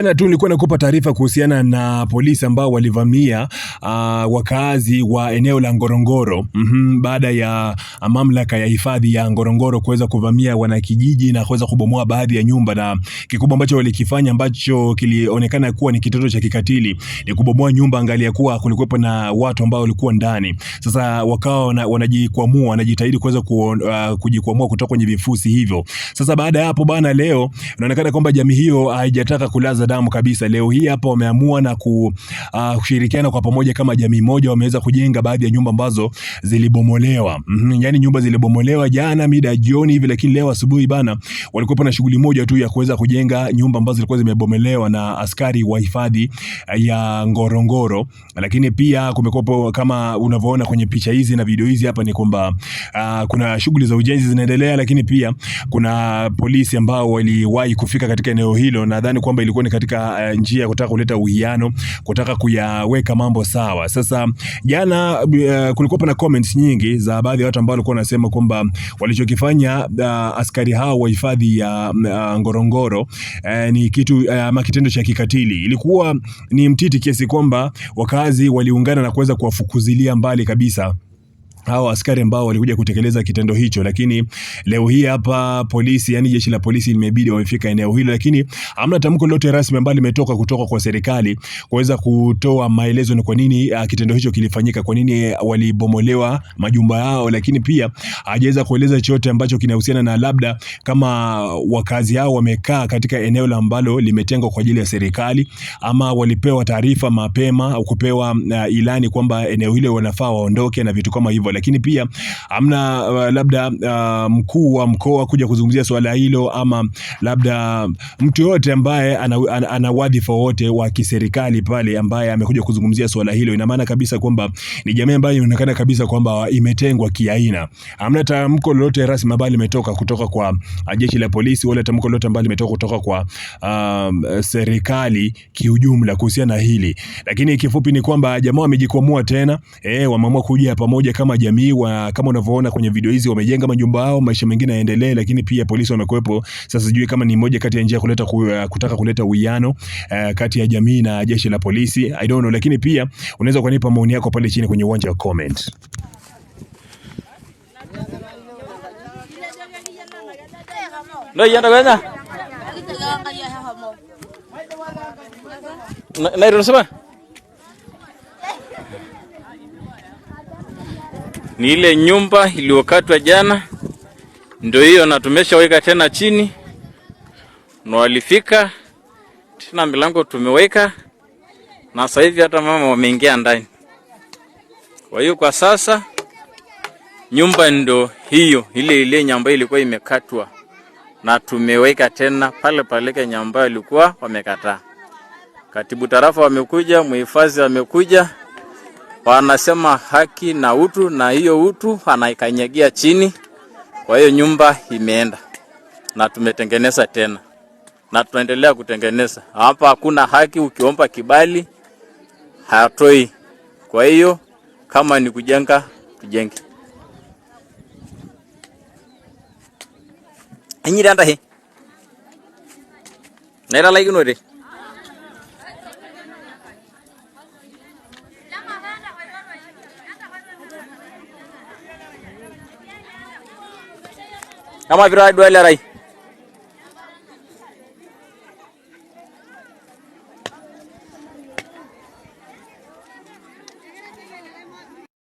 Na tu nilikuwa nakupa taarifa kuhusiana na polisi ambao walivamia wakazi wa eneo la Ngorongoro baada ya mamlaka ya hifadhi ya Ngorongoro kuweza kuvamia wanakijiji na kuweza kubomoa baadhi ya nyumba, na kikubwa ambacho walikifanya ambacho kilionekana kuwa ni kitendo cha kikatili ni kubomoa nyumba angalia kuwa kulikuwepo na watu ambao walikuwa ndani. Sasa wakawa wanajitahidi kuweza kujikwamua kutoka kwenye vifusi hivyo. Sasa baada ya hapo bana, leo inaonekana kwamba jamii hiyo haijataka kulaza damu kabisa. Leo hii hapa wameamua na kushirikiana kwa pamoja kama jamii moja, wameweza kujenga baadhi ya nyumba ambazo zilibomolewa. Yani nyumba zilibomolewa jana mida jioni hivi, lakini leo asubuhi bana walikuwa na shughuli moja tu ya kuweza kujenga nyumba ambazo zilikuwa zimebomolewa na askari wa hifadhi ya Ngorongoro. Lakini pia kumekuwa kama unavyoona kwenye picha hizi na video hizi hapa ni kwamba kuna shughuli za ujenzi zinaendelea, lakini pia kuna polisi ambao waliwahi kufika katika eneo hilo. Nadhani kwamba ilikuwa ni katika njia ya kutaka kuleta uhiano, kutaka kuyaweka mambo sawa. Sasa jana kulikuwa na comments nyingi za baadhi ya watu ambao walikuwa wanasema kwamba walichokifanya askari hao wa hifadhi ya Ngorongoro ni kitendo cha kikatili. Ilikuwa ni mtiti kiasi kwamba wakazi waliungana na kuweza kuwafukuzilia mbali kabisa hao askari ambao walikuja kutekeleza kitendo hicho. Lakini leo hii hapa polisi, yani jeshi la polisi limebidi wamefika eneo hilo, lakini hamna tamko lolote rasmi ambalo limetoka kutoka kwa serikali kuweza kutoa maelezo ni kwa nini kitendo hicho kilifanyika, kwa nini walibomolewa majumba yao. Lakini pia hajaweza kueleza chochote ambacho kinahusiana na labda kama wakazi hao wamekaa katika eneo ambalo limetengwa kwa ajili ya serikali, ama walipewa taarifa mapema au kupewa ilani kwamba eneo hilo wanafaa waondoke na vitu kama hivyo. Lakini pia hamna labda mkuu wa mkoa kuja kuzungumzia swala hilo, ama labda mtu yote ambaye ana wadhifa wote wa kiserikali pale ambaye amekuja kuzungumzia swala hilo. Ina maana kabisa kwamba ni jamii ambayo inaonekana kabisa kwamba imetengwa kiaina. Hamna tamko lolote rasmi ambalo limetoka kutoka kwa jeshi la polisi, wala tamko lolote ambalo limetoka kutoka kwa serikali kiujumla kuhusiana na hili. Lakini kifupi ni kwamba jamaa wamejikwamua tena, wameamua kuja pamoja kama jamii kama unavyoona kwenye video hizi, wamejenga majumba yao, maisha mengine yaendelee. Lakini pia polisi wamekuepo. Sasa sijui kama ni moja kati ya njia kutaka kuleta uwiano kati ya jamii na jeshi la polisi, I don't know. Lakini pia unaweza kunipa maoni yako pale chini kwenye uwanja wa comment. Ndio yenda kwenda na rusaba ni ile nyumba iliyokatwa jana, ndio hiyo, na tumeshaweka tena chini, na walifika tena milango tumeweka, na sasa hivi hata mama wameingia ndani. Kwa hiyo kwa sasa nyumba ndio hiyo, ile nyumba ilikuwa imekatwa, na tumeweka tena pale pale nyumba ilikuwa wamekataa. Katibu tarafa wamekuja, mhifadhi amekuja, wanasema haki na utu, na hiyo utu anaikanyagia chini. Kwa hiyo nyumba imeenda na tumetengeneza tena na tunaendelea kutengeneza. Hapa hakuna haki, ukiomba kibali hatoi. Kwa hiyo kama ni kujenga, tujenge. Anyiranda he naira like no de kama vira dwele rai